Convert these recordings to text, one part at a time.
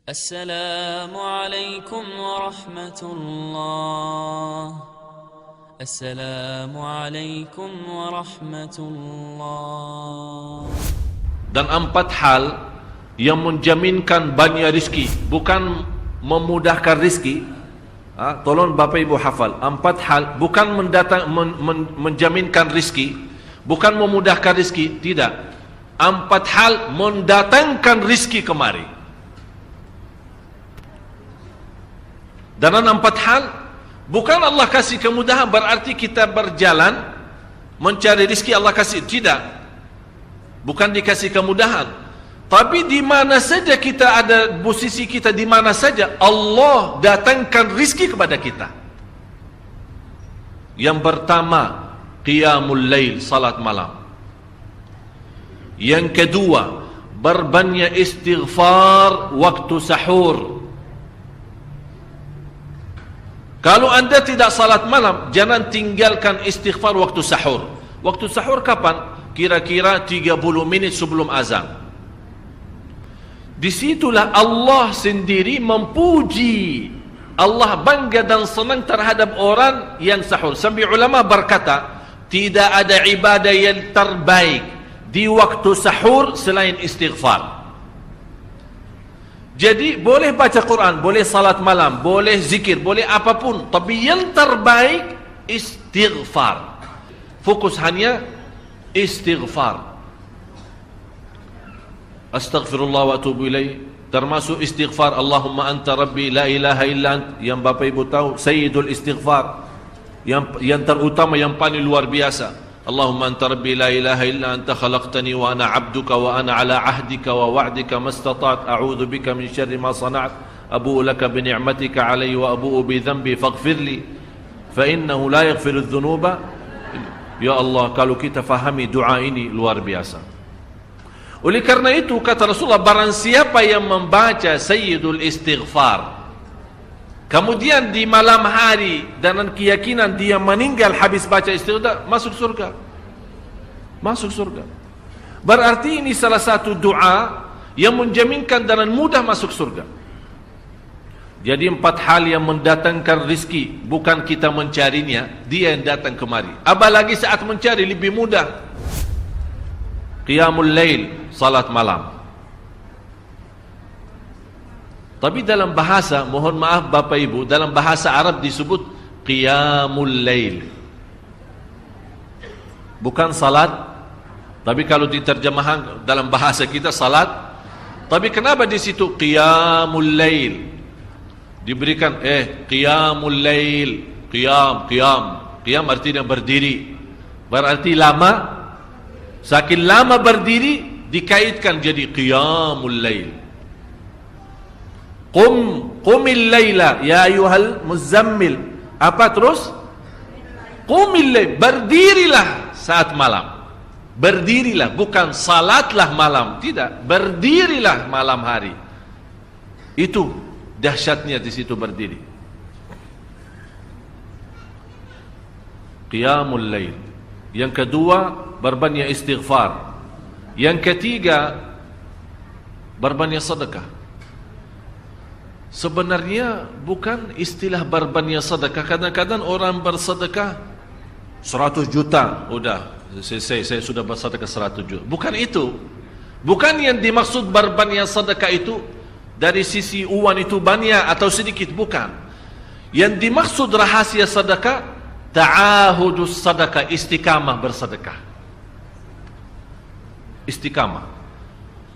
السلام عليكم ورحمة الله. السلام عليكم ورحمة الله. Dan 4 hal yang menjaminkan banyak rizki, bukan memudahkan rizki. Tolong Bapak Ibu hafal, 4 hal bukan menjaminkan rizki, bukan memudahkan rizki, tidak. 4 hal mendatangkan rizki kemari. Dan 4 hal bukan Allah kasih kemudahan berarti kita berjalan mencari rizki Allah kasih, tidak. Bukan dikasih kemudahan, tapi di mana saja kita ada, posisi kita di mana saja, Allah datangkan rizki kepada kita. Yang pertama, qiyamul lail, salat malam. Yang kedua, berbanyak istighfar waktu sahur. Kalau anda tidak salat malam, jangan tinggalkan istighfar waktu sahur. Waktu sahur kapan? Kira-kira 30 minit sebelum azan. Disitulah Allah sendiri memuji. Allah bangga dan senang terhadap orang yang sahur. Sampai ulama berkata, tidak ada ibadah yang terbaik di waktu sahur selain istighfar. Jadi boleh baca Quran, boleh salat malam, boleh zikir, boleh apapun, tapi yang terbaik istighfar. Fokus hanya istighfar. Astaghfirullah wa atubu ilaih, termasuk istighfar Allahumma anta rabbi la ilaha illa ant, yang Bapak Ibu tahu sayyidul istighfar, yang terutama, yang paling luar biasa. Allahumma anta rabbi la ilaha illa anta khalaqtani wa ana abduka wa ana ala ahdika wa wa'dika mastata'at a'udzu bika min syarri ma sana'at abu'u laka bi ni'matika alayya wa abu'u bi dhanbi faghfirli fa innahu la yaghfiru dzunuba. Ya Allah, kalau kita fahami doa ini luar biasa. Oleh karena itu kata Rasulullah, barang siapa yang membaca sayyidul istighfar kemudian di malam hari dengan keyakinan dia meninggal habis baca istighfar, masuk surga. Masuk surga. Berarti ini salah satu doa yang menjaminkan dengan mudah masuk surga. Jadi 4 hal yang mendatangkan rizki, bukan kita mencarinya, dia yang datang kemari. Apalagi saat mencari lebih mudah. Qiyamul lail, salat malam. Tapi dalam bahasa, mohon maaf Bapak Ibu, dalam bahasa Arab disebut qiyamul lail, bukan salat. Tapi kalau diterjemahkan dalam bahasa kita salat. Tapi kenapa di situ qiyamul lail diberikan qiyamul lail, qiyam artinya berdiri, berarti lama. Saking lama berdiri dikaitkan jadi qiyamul lail. Qumil laila ya ayyuhal muzammil. Apa terus? Qumil lail, berdirilah saat malam. Berdirilah, bukan salatlah malam, tidak. Berdirilah malam hari. Itu dahsyatnya di situ berdiri. Qiyamul lail. Yang kedua, berbanyak istighfar. Yang ketiga, berbanyak sedekah. Sebenarnya bukan istilah berbanyak sedekah. Kadang-kadang orang bersedekah 100 juta, udah saya sudah bersedekah 100 juta. Bukan itu. Bukan yang dimaksud berbanyak sedekah itu dari sisi uang itu banyak atau sedikit, bukan. Yang dimaksud rahasia sedekah, ta'ahudus sedekah, istiqamah bersedekah. Istiqamah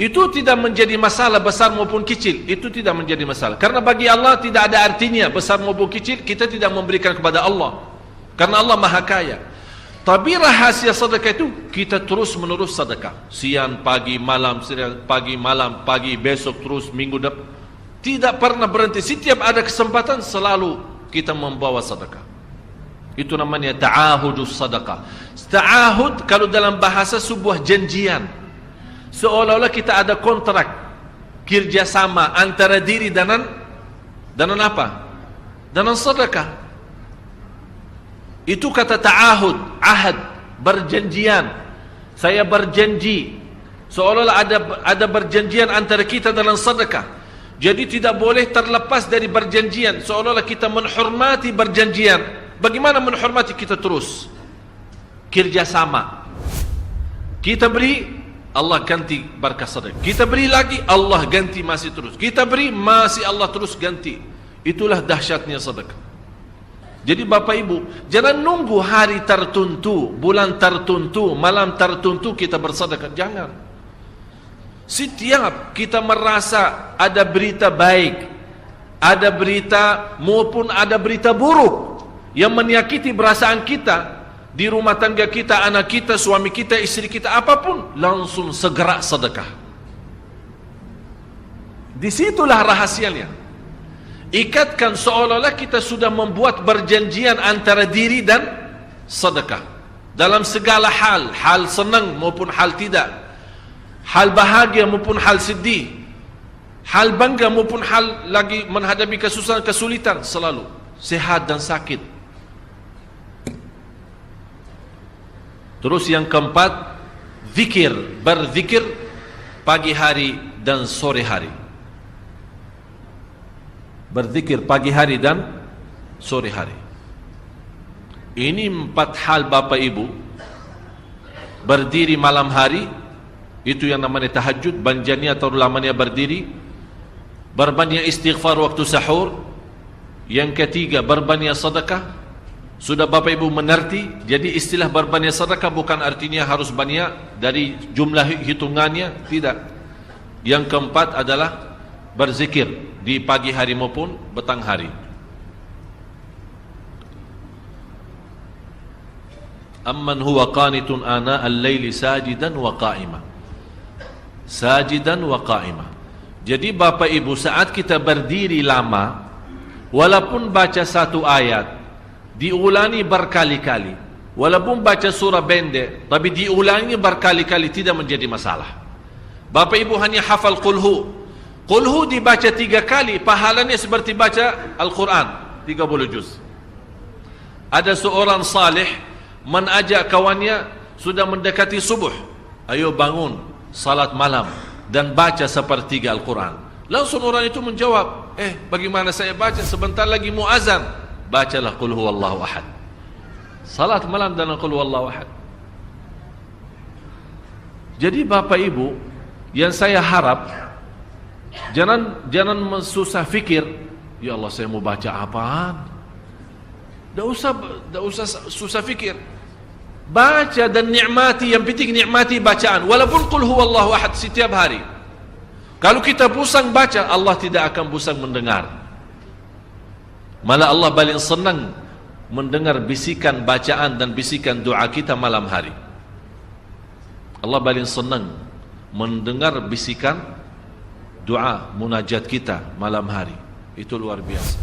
itu tidak menjadi masalah besar maupun kecil. Itu tidak menjadi masalah, karena bagi Allah tidak ada artinya besar maupun kecil. Kita tidak memberikan kepada Allah karena Allah Maha Kaya. Tapi rahasia sedekah itu kita terus menerus sedekah, siang pagi malam, siang pagi malam, pagi besok terus, minggu depan, tidak pernah berhenti. Setiap ada kesempatan selalu kita membawa sedekah. Itu namanya ta'ahudus sedekah. Ta'ahud kalau dalam bahasa sebuah janjian, seolah-olah kita ada kontrak kerjasama antara diri dengan apa? Dengan sedekah. Itu kata ta'ahud, ahad, berjanjian. Saya berjanji, seolah-olah ada berjanjian antara kita dalam sedekah. Jadi tidak boleh terlepas dari berjanjian, seolah-olah kita menghormati berjanjian. Bagaimana menghormati? Kita terus kerjasama. Kita beri, Allah ganti berkah sedekah. Kita beri lagi, Allah ganti masih terus. Kita beri, masih Allah terus ganti. Itulah dahsyatnya sedekah. Jadi Bapak Ibu, jangan nunggu hari tertentu, bulan tertentu, malam tertentu kita bersedekah. Jangan. Setiap kita merasa ada berita baik, ada berita maupun ada berita buruk yang menyakiti perasaan kita, di rumah tangga kita, anak kita, suami kita, istri kita, apapun, langsung segera sedekah. Disitulah rahasianya. Ikatkan seolah-olah kita sudah membuat perjanjian antara diri dan sedekah. Dalam segala hal, hal senang maupun hal tidak, hal bahagia maupun hal sedih, hal bangga maupun hal lagi menghadapi kesusahan, kesulitan, selalu sehat dan sakit. Terus yang keempat, zikir, berzikir pagi hari dan sore hari. Berzikir pagi hari dan sore hari. Ini 4 hal Bapak Ibu. Berdiri malam hari, itu yang namanya tahajud, banjanya atau lamanya berdiri. Berbanyak istighfar waktu sahur. Yang ketiga, berbanyak sedekah. Sudah Bapak Ibu mengerti? Jadi istilah berbanyak sedekah bukan artinya harus banyak dari jumlah hitungannya, tidak. Yang keempat adalah berzikir di pagi hari maupun petang hari. Amman huwa qanitun ana al-laili sajidan wa qa'ima. Sajidan wa qa'ima. Jadi Bapak Ibu, saat kita berdiri lama, walaupun baca satu ayat, diulangi berkali-kali, walaupun baca surah pendek, tapi diulangi berkali-kali, tidak menjadi masalah. Bapak Ibu hanya hafal qulhu. Qulhu dibaca 3 kali, pahalanya seperti baca Al-Quran 30 juz. Ada seorang salih mengajak kawannya, sudah mendekati subuh, ayo bangun salat malam dan baca sepertiga Al-Quran. Langsung orang itu menjawab, bagaimana saya baca, sebentar lagi mau azan. Bacalah qul huwallahu ahad. Salat malam dan qul huwallahu ahad. Jadi Bapak Ibu, yang saya harap, jangan susah fikir, ya Allah saya mau baca apaan. Tak usah susah fikir. Baca dan nikmati, yang penting nikmati bacaan. Walaupun qul huwallahu ahad setiap hari. Kalau kita pusing baca, Allah tidak akan pusing mendengar. Malah Allah paling senang mendengar bisikan bacaan dan bisikan doa kita malam hari. Allah paling senang mendengar bisikan doa munajat kita malam hari. Itu luar biasa.